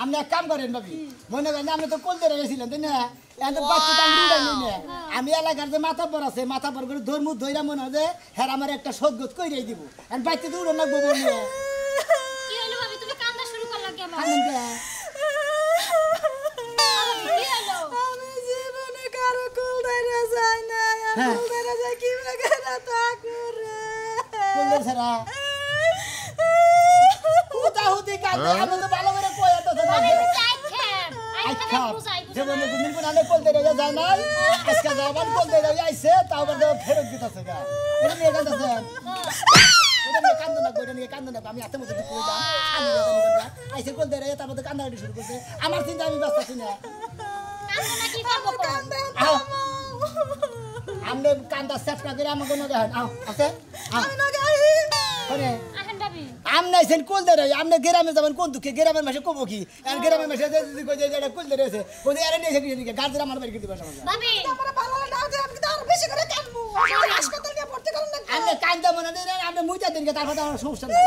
আমি এক কাম করেন ভাবি মনে করেন আমি তো কোল ধরে গেছিলাম তাই না এখন বাচ্চা তো আমি উড়াই নিই না আমি এলাকার যে মাথাব্বর আছে মাথাব্বর করে ধর্ম ধইরা মনে হয় যে হ্যাঁ আমার একটা সদগত কইরাই দিব এখন বাচ্চা তো উড়ো লাগবো বললে কি হলো ভাবি তুমি কান্দা শুরু করলা কেন কান্দেন কে আমি জীবনে কারো কোল ধরে যাই না কোল ধরে যাই কি করে তা করে কোল ধরে ছাড়া হুতি কাঁদে আমি তো ভালো করে কই এত না আচ্ছা যেমন গুমির কোনালে কোল ধরে যায় নাই আজকে যাবার কোল ধরে আইছে তাও আবার ফেরত দিতেছে গা এটা নিয়ে কাঁদতেছে এটা নিয়ে কান্দো না গোটা নিয়ে কান্দো না আমি এত মতো কই দাম আমি আইছে কোল ধরে তারপর তো কান্দাকাটি শুরু করছে আমার চিন্তা আমি ব্যস্ত আছি না কান্দো না কি করব কান্দো আমনে কান্দা সেফটা করে আমাকে না দেন আও আছে আমি না গাই করে আহেন ভাবি আমনে সেন কোল ধরে আমনে গ্রামে যাবেন কোন দুঃখে গ্রামের মাসে কব কি আর গ্রামের মাসে যদি কই যে এটা কোল ধরে আছে কই আরে নিয়ে এসে কি গাজরা আমার বাড়ি দিবা সমস্যা ভাবি আমার ভালো না যে আমি তো আরো বেশি করে কাঁদবো হাসপাতাল নিয়ে ভর্তি করুন না আমনে কান্দা মনে দেন আমনে মুইতা দিনকে তারপর আমার সমস্যা নাই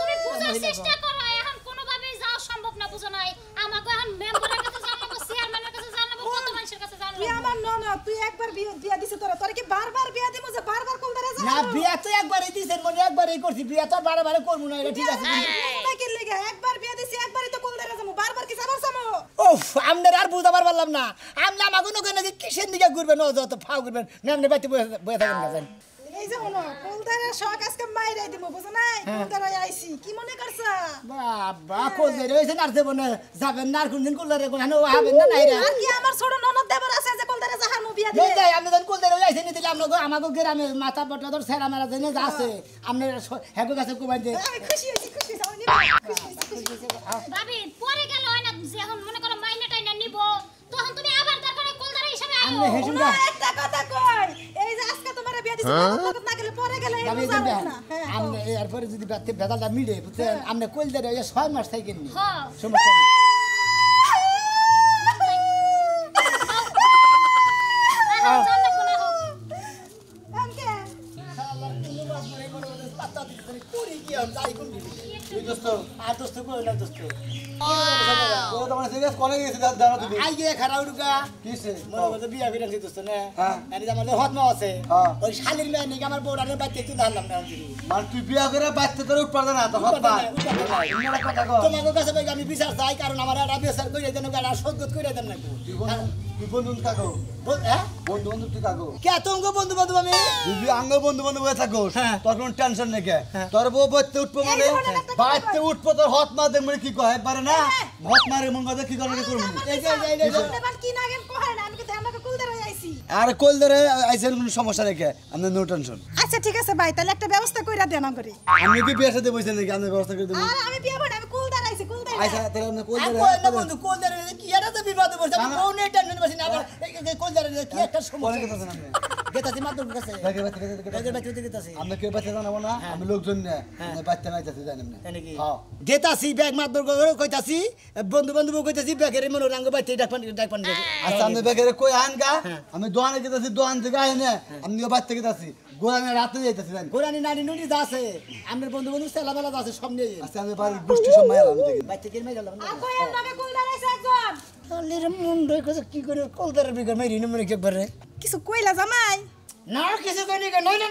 তুমি বুঝার চেষ্টা করো এখন কোনো ভাবে যাওয়া সম্ভব না বুঝো নাই আমাকে এখন মেম্বারের কাছে জানাবো চেয়ারম্যানের কাছে জানাবো কত মানুষের কাছে জানাবো তুই আমার ননদ তুই একবার বিয়া দিছিস তোরা কি বারবার বিয়া দিমু যে বারবার কোল ধরে যা না বিয়া তো একবারই দিছেন মনে একবারই করছি বিয়া তো বারে করব না এটা ঠিক আছে না কি লাগে একবার বিয়া দিছি একবারই তো কোল ধরে যামু বারবার কি যাবার সামো ওফ আমনের আর বুঝাবার পারলাম না আমনে আমাকে নকে নাকি কিসের দিকে ঘুরবেন ও যত ফাও করবেন না আমনে বাইতে বয়ে থাকেন না জান এই যে হলো কোল ধরে শখ আজকে মাইরাই দিমু বুঝছ নাই কোল ধরে আইছি কি মনে করছা বাবা কোল ধরে হইছে না দেব না যাবেন না আর কোনদিন কোল ধরে কোন হানো হবেন না নাই রে আর কি আমার ছোট ননদ দেবর আছে যে কোল ধরে যাহার মু বিয়া দিলে এই যাই আমনে কোল ধরে আইছে নি দিলে আমাকে গ্রামে মাথা পটলা ধর সেরা মেরা জেনে যা আছে আমনে হেগো কাছে কোবাই দে আমি খুশি হইছি আমি খুশি ভাবি পরে গেল হয় না যখন মনে করো মাইনে টাইনা নিব তখন তুমি আবার দরকারে কোল ধরে হিসাবে আইও আমনে হেসুঙ্গা একটা কথা কই এই যে আজকে তোমার বিয়া দিছি না গেলে পরে গেলে এই বুঝাবে না আমনে এরপরে যদি বেদালটা মিলে বুঝছেন আমনে কোল ধরে 6 মাস থাকেন নি হ্যাঁ সমস্যা নেই আমি বিচার চাই কারণ আমার বিচার করে দেন সদ্গত করে দেন না বন্ধু কাকো বন্ধু বন্ধু তুই কাকো কে তোঙ্গ বন্ধু বান্ধব আমি তুই আঙ্গ বন্ধু বন্ধু হয়ে থাকো তোর কোনো টেনশন নেই কে তোর বউ বইতে উঠবো মানে বাইতে উঠবো তোর হত মা দেন মানে কি কয় পারে না হত মারে মন কথা কি করবে করব এই যে কি না গেল কয় না আমি তো আমাকে কোল ধরে আইছি আর কোল ধরে আইছেন কোনো সমস্যা নেই কে আপনি নো টেনশন আচ্ছা ঠিক আছে ভাই তাহলে একটা ব্যবস্থা কইরা দেন আমারে আপনি কি বিয়ে সাথে বসেন নাকি আমি ব্যবস্থা করে দেব আর আমি বিয়ে বানাই আমি কোল ধরে আইছি কোল ধরে আচ্ছা তাহলে আপনি কোল আমি ধরে না বন্ধু কোল ধরে কি এটা তো বিপদ পড়ছে আমি কোন টেনশন বসি না আবার এই কোল ধরে কি একটা সমস্যা কথা জানেন গেতাছি মাত্র কাছে লাগে বাচ্চা গেতাছি আমরা কেউ বাচ্চা জানাবো না আমি লোকজন না বাচ্চা নাইতাছি জানেন না নাকি হ্যাঁ গেতাছি ব্যাগ মাত্র কইতাছি বন্ধু বান্ধব কইতাছি ব্যাগের মনে রঙ বাইতে ডাকপান আচ্ছা আমি বেকারে কই আন গা আমি দোকানে গেতাছি দোকান থেকে আইনে আমি বাচ্চা গেতাছি গোরানে রাতে যাইতাছি জানেন গোরানি নানি নুনি যা আছে আমার বন্ধু বান্ধব সেলা বেলা আছে সব নিয়ে আচ্ছা আমি বাড়ি গোষ্ঠী সব মাইরা আমি দেখি বাইতে কেন গেলাম আর কই এর নামে কোল ধরে আইছে একজন আলের মুন্ড কইছে কি করে কলদারের বিগর মাইরি নমনে একবারে কিছু কইলা জামাই না কিছু কই নিকে নই না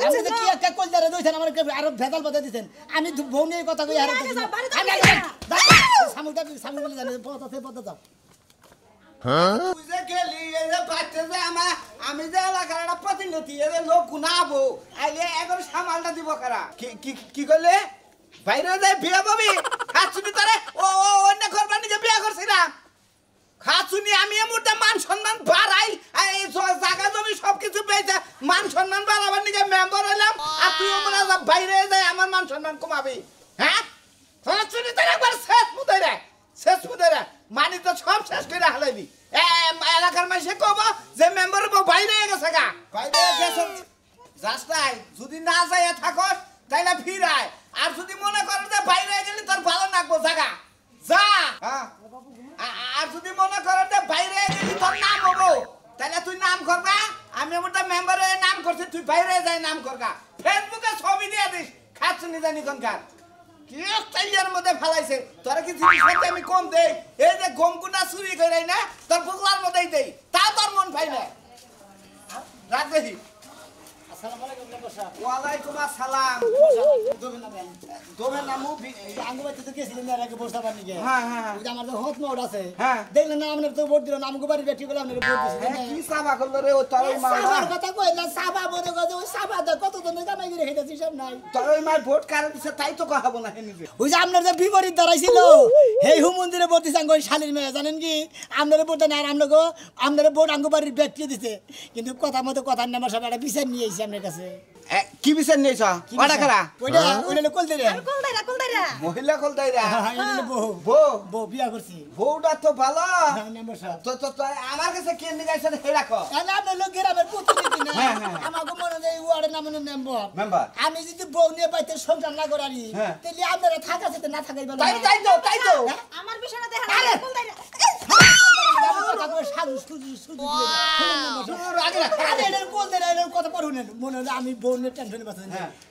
আমি তো কি একটা কলদারে দইছেন আমার আরো ভেদাল বাধা দিছেন আমি বউ নিয়ে কথা কই আর সামু বলে জানে পথ আছে পথ যাও বুঝে গেলি এই যে বাচ্চা যে আমি যে এলাকার একটা প্রতিনিধি এদের লোক গুনাবো আইলে এখন সামালটা দিব কারা কি করলে বাইরে যায় বিয়ে পাবি খাচ্ছুনি তারে ও অন্য করবার নিজে বিয়ে করছিলাম খাচ্ছুনি আমি এ মুহূর্তে মান সম্মান বাড়াই এই জায়গা জমি সবকিছু পেয়েছে মান সম্মান বাড়াবার নিজে মেম্বার হইলাম আর তুই মনে বাইরে যায় আমার মান সম্মান কমাবি হ্যাঁ খাচ্ছুনি তারে একবার শেষ মুদাইরা মানি তো সব শেষ করে হালাইলি এলাকার মানুষে কব যে মেম্বার বাইরে গেছে গা বাইরে গেছে যাস্তাই যদি না যায় থাকস তাইলে ফিরায় আর যদি মনে করো যে বাইরে গেলি তোর ভালো লাগবো জায়গা যা আর যদি মনে যায় নাম করগা ফেসবুকে ছবি দিয়া দিস খাচ্ছনি জানি কোনকার কি স্টাইলের মধ্যে ফেলাইছে তোরা কি জিনিস করতে আমি কম দেই এই যে গমগুনা চুরি কইরাই না তোর বুকলার মধ্যেই দেই তা তোর মন পাই না রাখ দেখি আসসালামু আলাইকুম মেম্বার সাহেব ওয়ালাইকুম আসসালাম দোবেন না ভাই তোমরা নামু আঙ্গুবাড়িতে তো গেছিলেন না আগে বসতে পারনি গে হ্যাঁ হ্যাঁ ওই যে আমার যে হত মোড় আছে হ্যাঁ। দেখলেন না আপনার তো ভোট দিলেন আমাকে বাড়ি বেটি বলে আপনার ভোট দিয়েছিলেন কি সাবা করলো রে ও তোর ওই মা সাবার কথা কই না সাবা বলে গো ওই সাবা দা কত জন জামাই গিয়ে হেদাছি সব নাই তোর ওই মা ভোট কারণ দিছে তাই তো কহাবো না হে নিজে ওই যে আপনার যে বিপরীত দাঁড়াইছিল এই হু মন্দিরে ভোট দিছে আঙ্গ শালির মেয়ে জানেন কি আপনার ভোট দেন আর আপনার ভোট আঙ্গ বাড়ির বেটি দিছে কিন্তু কথা মতো কথা নেমার সব একটা বিচার নিয়ে এসেছি আপনার কাছে কি বিচার নিয়েছ ওটা খারা ওইটা ওইটা কল দেরে কুলদাইরা মহিলা কলতাই রে বউ বউ বউ বিয়া করছি বউটা তো ভালো নেম্বার সাহেব তো তো তো আমার কাছে কে নিগাইছে হে রাখো তাহলে আপনার লোক গ্রামের প্রতিনিধি না হ্যাঁ, হ্যাঁ। আমাকে মনে হয় ওয়ার্ডের নাম মেম্বার মেম্বার আমি যদি বউ নিয়ে পাইতে সংসার না করারি হ্যাঁ। তাহলে আপনারা থাকা যেতে না থাকাই বলে তাই তো আমার বিষয়টা দেখা আরে! না কুলদাইরা আমি বোনের টেনশনে বাঁচি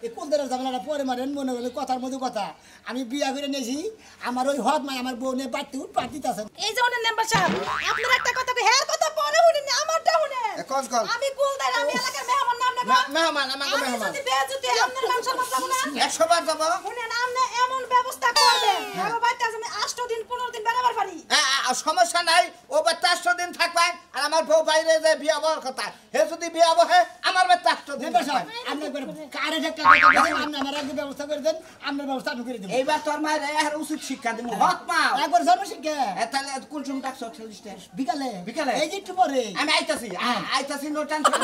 এই কোলদের জামানাটা পরে মারেন মনে হলে কথার মধ্যে কথা আমি বিয়া করে নিয়েছি আমার ওই হদ মাই আমার বোনের বাড়তে পাঠিত আছে এই যে ওনার মেম্বার সাহেব আপনার একটা কথা হের কথা পরে শুনেন আমারটা শুনেন কোন কোন আমি কুলদাইরা আমি এলাকার মেহমান নাম না মেহমান আমাকে আমি মেহমান যদি বেয়াজুতি আপনার মান সম্মান যাব না 100 বার যাব শুনেন আপনি এমন ব্যবস্থা করবেন আমার বাচ্চা আমি 8 দিন 15 দিন বেড়াবার পারি সমস্যা নাই ও বাচ্চা 100 দিন থাকবেন আর আমার বউ বাইরে যে বিয়া হওয়ার কথা হে যদি বিয়া বহে আমার বাচ্চা 100 দিন আমার আগে ব্যবস্থা করে দেন আপনার ব্যবস্থা আমি করে দেবো এইবার তোর মায়ের এর উচিত শিক্ষা দিব হক মা একবার জন্মশিক্ষা তাহলে কোন সময় ডাকছ 40টা বিকালে বিকালে? এই যে একটু পরে আমি আইতাছি নো টেনশন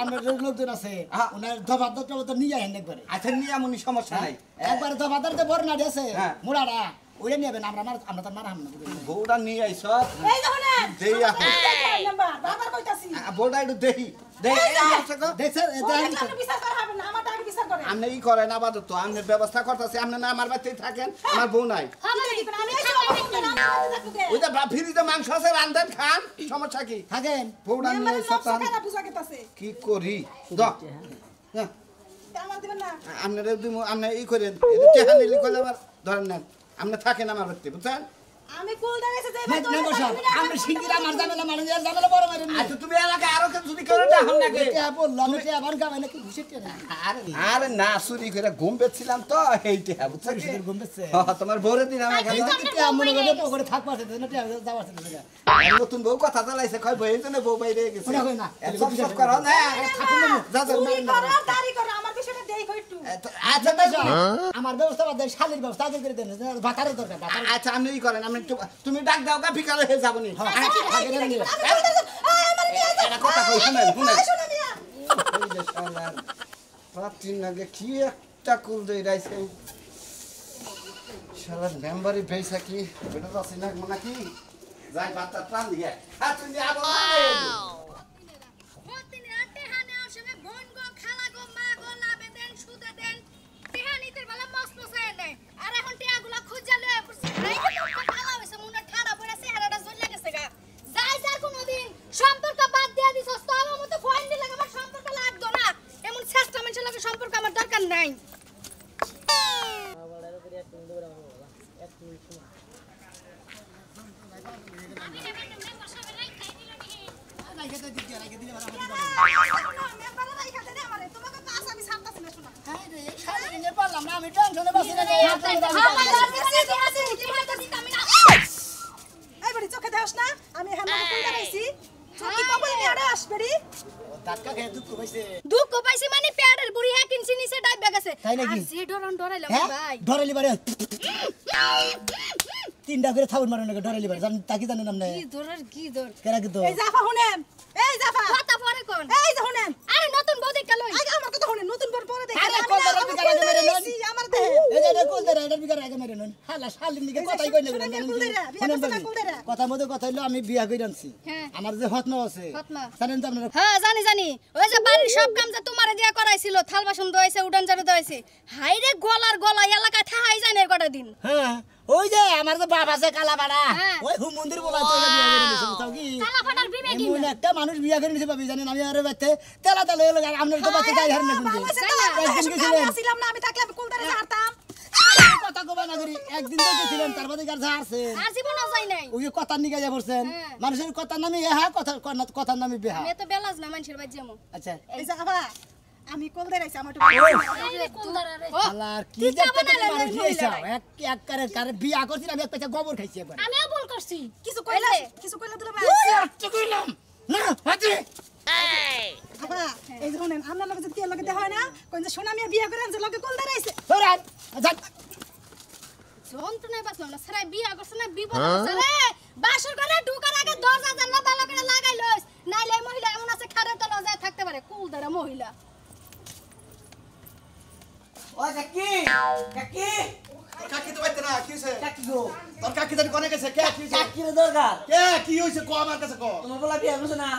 আপনার লোকজন আছে হ্যাঁ। ওনার দফাদার তো নিয়ে আইন একবারে আচ্ছা নিয়ামনি সমস্যা নাই একবার দফাদার যে বড় নাড়ি আছে হ্যাঁ। মোড়াটা ওইটা নেবেন আমরা তো মারা হাম না বউটা নিয়ে আইছ এই যে শুনেন দেই এখন মেম্বার বারবার কইতাছি বউটা একটু দেখি দেখছেন আপনি বিচার করা হবে না আমারটা আগে বিচার করেন আপনি ই করেন আপাতত আপনি ব্যবস্থা করতেছি আপনি না আমার বাড়িতেই থাকেন আমার বউ নাই আমি এই ওই যে ফ্রিজে মাংস আছে রান্ধেন খান সমস্যা কি থাকেন বউটা নিয়ে মেম্বারের আইছ নকশা তাহলে খারাপ বুঝা গেতাছে কি করি আমার দিবেন না আপনারা আপনি ই করেন টেহা নিলি করলে আবার ধরেন নেন আপনি থাকেন আমার বাড়িতে বুঝছেন আমি কুলদাইরা এসে যাই আমরা শিগগির আমার ঝামেলা মানে ঝামেলা বড় মারেন আচ্ছা তুমি এলাকায় আরো কেউ যদি কেউ টাহন নাকি বললাম আমার গাবে নাকি ঘুষে আরে না চুরি করে ঘুম পেয়েছিলাম তো এইটা বুঝছেন কি? ঘুম পেয়েছে? তোমার বউরে দিন আমার কাছে মনে করে থাকবা যাওয়া নতুন বউ কথা চালাইছে কয় বই জন্য বউ বাইরে গেছে ওটা কই না। সব সব করো না যা যা চুরি করো দাড়ি করো আমার বিষয়টা দেই কই একটু আচ্ছা দেখো আমার ব্যবস্থা বাদ দেন শালির ব্যবস্থা আগে করে দেন ভাতারের দরকার ভাতার আচ্ছা আপনি ই করেন আপনি তুমি ডাক দাও গা বিকালে হয়ে যাবনি এটা কথা কই শুনেন শুনেন এই যে শালার রাত্রির নাগে কি একটা কুল দেই রাইছে শালার মেম্বারি বেসা কি বেটা আছে না মনে কি যাই বাচ্চা প্রাণ দিয়ে হাতুন দিয়ে আবার সম্পর্ক আমার দরকার নাই আমি টেনশনে বাঁচি না এই বড়ি চোখে দেওস না আমি হ্যাঁ কুলদাইরা আইছি চোখে কবল নিয়ে আসবেড়ি ধাক্কা খেয়ে দুঃখ পাইছে দুঃখ পাইছি মানে পেটের বুড়ি হ্যাঁ কিনছি নিচে ডাইবে গেছে তাই নাকি? আর যে ডরাইলাম হ্যাঁ ভাই ধরেলি বারে তিনটা করে থাউন মারন লাগে ধরেলি বারে জান তাকি জানেন আপনি কি ধর কেরা কি তো এই জাফা শুনেন এই জাফা কথা পরে কোন এই যে শুনেন আরে নতুন বউ দেখে লই আগে আমার কথা শুনেন নতুন বর পরে দেখেন আরে আমি কত না, রকম আমি গালাগালি মেরে কুলদাইরা নন। আইছি, আমার দেহে এই যে এটা কোন দেরা এটা বিকার আগে মেরে নন হালা শালির নিকে কথাই কই না শুনেন, কুলদেরা, বিয়া করছে না কুলদেরা? কথা মতো কথা হইলো আমি বিয়া কইরা আনছি হ্যাঁ। আমার যে হতমা আছে হতমা। জানেন তো আপনারা হ্যাঁ জানি ওই যে বাড়ির সব কাম যে তোমারে দিয়া করাইছিল থাল বাসন ধোয়াইছে উডান ঝাড়ু ধোয়াইছে হাইরে গলার গলা এলাকায় থাহাই যায় না কটা দিন হ্যাঁ ওই যে আমার যে বাপ আছে কালাপাড়া হ্যাঁ। ওই হুম মন্দির বলা তো বিয়া করে নিছে বুঝছো কি কালাপাড়ার বিবে কি এমন একটা মানুষ বিয়া করে নিছে ভাবি জানেন আমি আরে বাইতে তেলা তেলা হলো আপনার তো বাইতে যাই হার না কিন্তু একদিন গেছিলেন ছিলাম না আমি থাকলে আমি কোন দাঁড়ে হারতাম কথা কবা না করি একদিন তো গেছিলেন তার বাদে কার ঝাড়ছে আর জীবনও যাই নাই ওই কথা নিয়ে যা পড়ছেন হ্যাঁ। মানুষের কথার নামে হ্যাঁ কথার নামে বেহা আমি তো বেলাজ না মানুষের বাড়ি যাবো আচ্ছা এই যে বাবা আমি কোন দাঁড়ে আইছি আমার এই রে কোন দাঁড়ারে আলার কি দেখতে মানুষ নিয়েছে এক কারে বিয়া করছি আমি এক পয়সা গোবর খাইছি একবার আমিও ভুল করছি কিছু কইলা দিলে ভাই আচ্ছা কইলাম না হাজি বাবা এই যে শুনেন আপনার লগে যদি লগে দেখা হয় না কোন যে সোনা মিয়া বিয়া করে আনছে লগে কোন দাঁড়ে আইছে তোরান যাক যন্ত্রণায় বাঁচলাম না সারাই বিয়া করছে না বিপদ আছে রে বাসর করে ঢুকার আগে দরজা জানলা ভালো করে লাগাই লইস নাইলে এই মহিলা এমন আছে খারে তলা যায় থাকতে পারে কুল দাঁড়া মহিলা ও কাকি কাকি কাকি তো বাইতে না কি হইছে কাকি গো তোর কাকি জানি কোনে গেছে কে কি হইছে কাকি রে দরকার কে কি হইছে কো আমার কাছে কো তোমার বলা বিয়া করছ না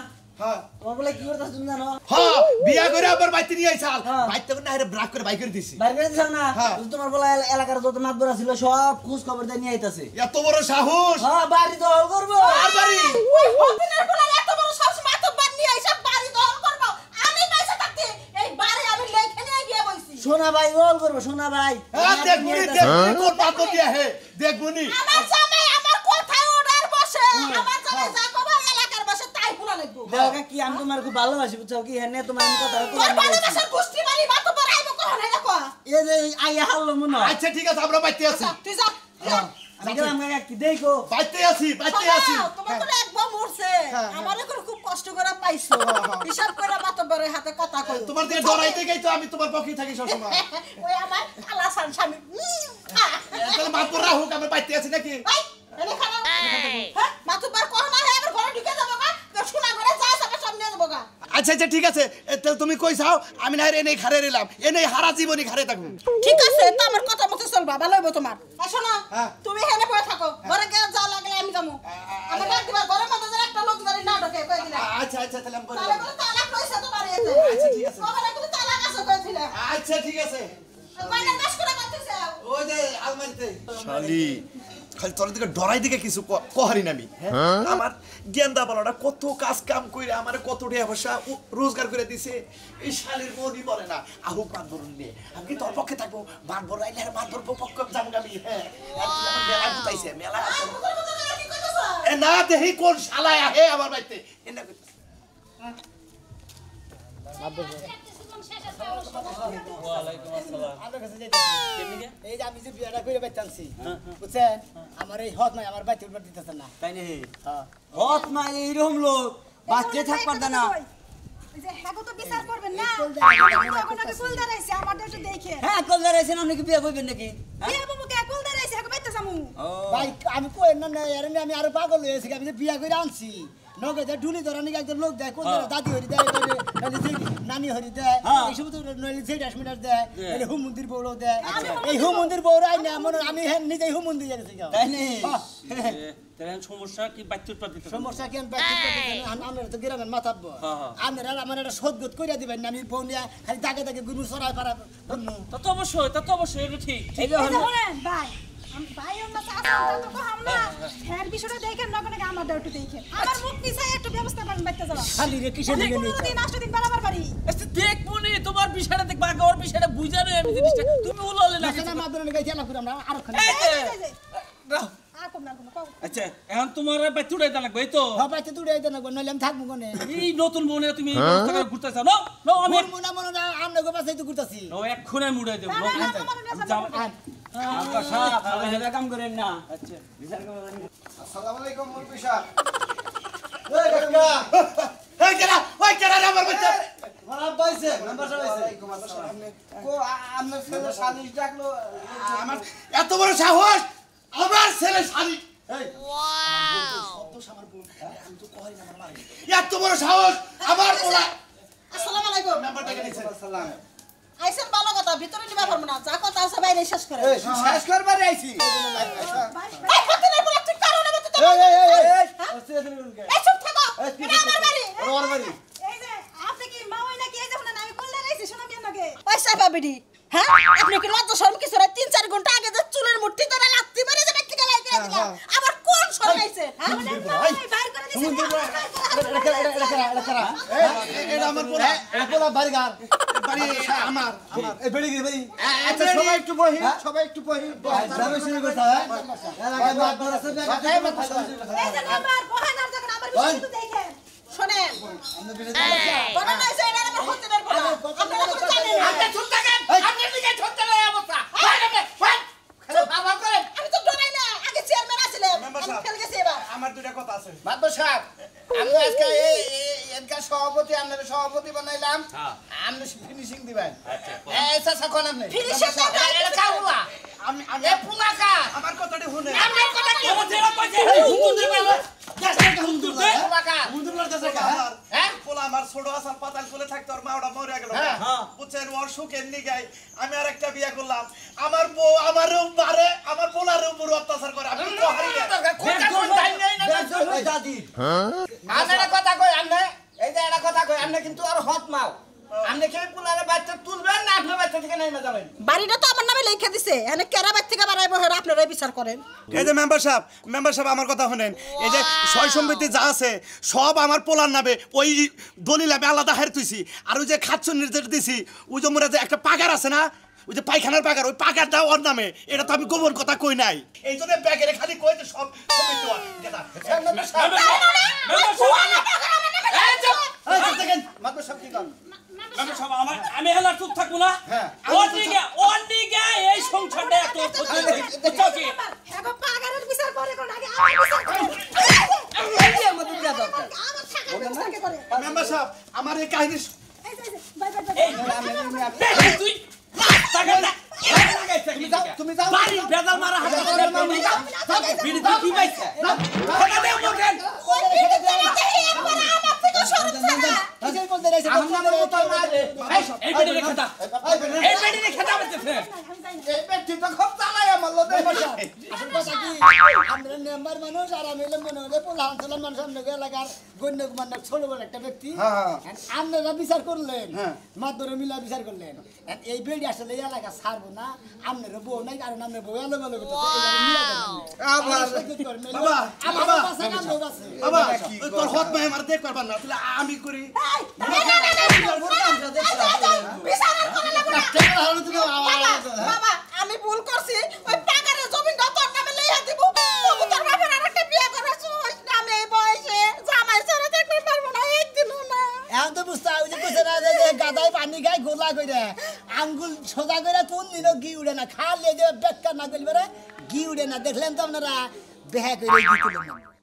হ্যাঁ তোমার বলা কি করতাছ তুমি জানো হ্যাঁ বিয়া করে আবার বাইতে নিয়ে আইছাল হ্যাঁ। বাইতে না হেরে ব্রাক করে বাইক করে দিছি বাইরে করে দিছ না হ্যাঁ। তোমার বলা এলাকার যত মাতবর ছিল সব খোঁজ খবর দিয়ে নিয়ে আইতাছে এত বড় সাহস হ্যাঁ বাড়ি দখল করবো আর বাড়ি ওই হদিনের পোলার এত বড় সাহস মাতো বান্নি আইসা বাড়ি দখল করব আমি পয়সা থাকতে এই বাড়ি আমি লেখে নিয়ে গিয়ে বইছি সোনা ভাই দখল করবো সোনা ভাই হ্যাঁ দেখবনি কোন পাত দিয়া হে দেখবনি আমার জামাই আমার কোথায় ওড়ার বসে আমার জামাই যা কবে এলাকার বসে তাই পোলা লাগবো দেখো কি আমি তোমার খুব ভালোবাসি বুঝছো কি হ্যাঁ তোমার আমি কথা তোর ভালোবাসার গোষ্ঠী বাড়ি মাতো বড়াইবো কোন হইলা কো এই যে আইয়া হারলো মনে হয় আচ্ছা ঠিক আছে আমরা বাইতে আছি তুই যা আমি গেলাম কাকা কি দেখো বাইতে আছি তোমার তো একবার মরছে হ্যাঁ। আমারে করে খুব কষ্ট করে পাইছো হিসাব করে মাতবরের হাতে কথা কই তোমার দিকে ডরাইতে গই তো আমি তোমার পক্ষে থাকি সব সময় ওই আমার আলা সান স্বামী তাহলে মাতবর রাহুক আমরা বাইতে আছি নাকি ভাই এনে খানা হ্যাঁ মাতবার কহ না এবার ঘরে ঢুকে যাবো গা তো শোনা ঘরে যা সব সামনে যাবো গা আচ্ছা আচ্ছা ঠিক আছে তাহলে তুমি কই যাও আমি না এনে ঘরে রইলাম এনে হারা জীবনী ঘরে থাকবো ঠিক আছে তো আমার কথা মতো চলবা ভালো হইব তোমার শোনো হ্যাঁ। তুমি হেনে পড়ে থাকো ঘরে গিয়ে যা লাগলে আমি যাবো আমার ডাক দিবা ঘরের মধ্যে যেন একটা লোক জানি না ঢোকে কই দিলা আচ্ছা আচ্ছা তাহলে আমি তাহলে বলে তালাক লইছে তোমার এতে আচ্ছা ঠিক আছে কবে তুমি তালাক আছে কই দিলা আচ্ছা ঠিক আছে কয়টা কাজ করে করতেছে ওই যে আলমারিতে শালি খালি তোর দিকে ডরাই দিকে কিছু কহারি না আমি আমার গেন্দা বালাটা কত কাজ কাম কইরা আমারে কত টাকা পয়সা রোজগার করে দিছে এই শালির বৌদি বলে না আহুক বান্দর নিয়ে আমি কি তোর পক্ষে থাকবো বান্দর রাইলে আর বান্দর পক্ষে যাবো আমি হ্যাঁ আর তুই আমার মেলা গুতাইছে মেলা এ না দেহি কোন শালায় আহে আমার বাড়িতে এনা কইতাছে এই যে আমি যে বিয়াটা করে বাইতাছি বুঝছেন আমার এই হদ নাই আমার বাইতে উঠবার দিতেছে না তাই নে হ্যাঁ হত মা এইরকম লোক বাচ্চা থাকবার না এই যে হ্যাগো তো বিচার করবেন না এখন আগে কুল দাঁড়াইছে আমারটা একটু দেখে হ্যাঁ কলদার আছেন আপনি কি বিয়ে করবেন নাকি বিয়ে বাবু কে কুল দাঁড়াইছে হ্যাগো বাইতে যামু ভাই আমি কই না এর আমি আরো পাগল হয়েছি আমি যে বিয়া করে আনছি নগদে ঢুলি ধরা নাকি একজন লোক দেয় কোন দাদি হরি দেয় নানি হরি দেয় এই সব তো নইলে যে ডাসমিটার দেয় এই হুম মন্দির বউড়ো দেয় এই হুম মন্দির বউড়ো আই না মনে আমি নিজেই হুম মন্দির গেছি তাই নে তেরেন সমস্যা কি বাচ্চুর পাতি সমস্যা কেন আমরা তো গ্রামের মাথাব্য আপনারা আমার একটা সদগত কইরা দিবেন না আমি বউ নিয়ে খালি দাগে দাগে গুরু সরাই পারা তা তো অবশ্যই এটা ঠিক এই যে এই যে শুনেন ভাই আমি ভাই অন্য চাচা তো কম না হ্যার বিষয়টা দেখেন না কোনে আমার দাও একটু দেখেন আমার মুখ পিছাই একটু ব্যবস্থা করেন বাইতে যাওয়া খালি রে কিসের দিকে নিয়ে দিন 8 দিন বরাবর বাড়ি আচ্ছা দেখবো নি তোমার বিষয়টা দেখবা আগে ওর বিষয়টা বুঝা নেই আমি জিনিসটা তুমি উলালে না না মাদুরে গাই জানা করে আমরা আর খালি আর কম না কম আচ্ছা এখন তোমার বাচ্চুটাই দা লাগবে এই তো হবাইতে দূরে আইতে না নইলে আমি থাকবো কোনে এই নতুন বনে তুমি ব্যবস্থা করে ঘুরতেছ না নো আমি মনে মনে না আমনে গো পাশে তো ঘুরতাছি নো এক্ষুনি মুড়াই দেব নো আব্বা সাহেব আপনি হেলা কাম করেন না আচ্ছা বিচার করবেন আসসালামু আলাইকুম মুরব্বি সাহেব এই কাকা এই কেডা আমার বাচ্চা মারা পাইছে নাম্বার পাইছে ওয়ালাইকুম আসসালাম কো আপনার ছেলে সালিশ ডাকলো আমার এত বড় সাহস আমার ছেলে সালিশ এই ওয়াও শব্দ আমার বোন আমি তো কই না আমার মারি এত বড় সাহস আমার পোলা আসসালামু আলাইকুম নাম্বারটা কে দিছেন আসসালাম আইছেন ভালো কথা ভিতরে নিবা পারবো না যা কথা আছে বাইরে শেষ করে এই শেষ করবার আইছি এই কত না বলা ঠিক কারণে মত তো এই চুপ থাকো এটা আমার বাড়ি আমার বাড়ি এই যে আপনি কি মা হই নাকি এই যে শুনেন আমি কল্লে রাইছি শোনা কেন নাকি ওই সাহেব বেডি হ্যাঁ আপনি কি লজ্জা শরম কিছু না 3-4 ঘন্টা আগে যে চুলের মুঠি ধরে লাত্তি মারে যাবে এটা আমার পোলা পোলা বাড়ি গার বাড়ি আমার এই বেড়ি গিয়ে ভাই আচ্ছা সবাই একটু বহি সবাই একটু বহি যাবে শুরু করতে হয় এলাকায় মাত ধরে আছে এই যে নাম্বার বহানার যখন আমার বিষয় তো দেখেন শুনেন বড় নয় সে এটা আমার হতে দেব না আপনারা তো জানেন আপনি চুপ থাকেন আপনি দিকে ছুটতে নাই অবস্থা বাবা করেন আমি তো ডরাই না আগে চেয়ারম্যান আছিলাম মেম্বার আমি সাহেব। ফেল গেছি এবার আমার দুইটা কথা আছে মাতবর সাহেব আমি আজকে এই এনকার সভাপতি আপনাদের সভাপতি বানাইলাম আপনি ফিনিশিং দিবেন এই চাচা কোন আপনি Finishing দেন, এটা কাউলা আমি আমি এ পুলাকা আমার কথাটি শুনে আপনার কথা কি আমার ছেলে কইছে হুকুম দিবে পুলাকা হ্যাঁ পোলা আমার ছোট আসার পাতাল কোলে থাকতো আর মা ওটা মরে গেল হ্যাঁ। বুঝছেন ওর সুখের নিগাই আমি আর একটা বিয়ে করলাম আমার বউ আমারও মারে আমার পোলার উপর অত্যাচার করে আমি তো হারি না দাদি আপনারা কথা কই আপনি এই যে একটা কথা কই আপনি কিন্তু আর হত মাও আপনি কি পুলারে বাচ্চা তুলবেন না আপনার বাচ্চা থেকে নেমে যাবেন বাড়িটা তো আমার নামে লিখে দিছে এনে কেরাবাদ থেকে বাড়াইবো হেরা আপনারাই বিচার করেন এই যে মেম্বার সাহেব আমার কথা শুনেন এই যে সয় সম্পত্তি যা আছে সব আমার পোলার নামে ওই দলিল আমি আলাদা হার তুইছি আর ওই যে খাচ্ছ নির্দেশ দিছি ওই যে মোরা যে একটা পাগার আছে না ওই যে পায়খানার পাগার ওই পাগারটা ওর নামে এটা তো আমি গোবর কথা কই নাই এই জন্য ব্যাগের খালি কই যে সব সম্পত্তি ওর। গেদা। মাত্র সব কি করেন আমি হেলা চুপ থাকবো না হ্যাঁ। ওর দিকে এই সংসারটা এত বুঝছো কি এখন পাগারের বিচার করে কোন আগে আমার বিচার করে এই মধ্যে দিয়া দরকার আমার থাকার বিচার করে মেম্বার সাহেব আমার এই কাহিনী এই যে বাই বাই এই তুই টাকা না তুমি যাও বাড়ি বেজাল মারা হাতে করে তুমি যাও বিড়ি তুই কি পাইছে টাকা দে মোকেন কিসের বলতে রাইছে আমার মতো না রে এই বেড়ি রেখে দাও এই বেড়ি রেখে দাও বলতেছে এই ব্যক্তি তো খুব চালাই আমার লোকে আসল কথা কি আমরা মেম্বার মানুষ আর আমি হলাম মনে হলে পোলা অঞ্চলের মানুষ আপনাকে এলাকার গণ্য মান্য ছোট বড় একটা ব্যক্তি আপনারা বিচার করলেন মাধ্যমে মিলা বিচার করলেন এই বেড়ি আসলে এই এলাকা ছাড়বো না আপনারও বউ নাই কারণ আপনার বউ এলো বলে বাবা তোর হত মাই আমার দেখ পারবার না তাহলে আমি করি বাবা আমি ভুল করছি ওই পাগারের জমিটা তোর নামে লইয়া দিব তবু তোর বাবার আরেকটা বিয়ে করেছো ওই নামে এই বয়সে জামাই ছেড়ে দেখতে পারবো না একদিনও না এখন তো বুঝতে হবে যে কইছে না যে গাদায় পানি খায় গোলা কইরা আঙ্গুল সোজা কইরা কোন দিনও ঘি উড়ে না খালি যে বেকার না কইলে ঘি উড়ে না দেখলেন তো আপনারা বেহা কইরা ঘি তুলেন না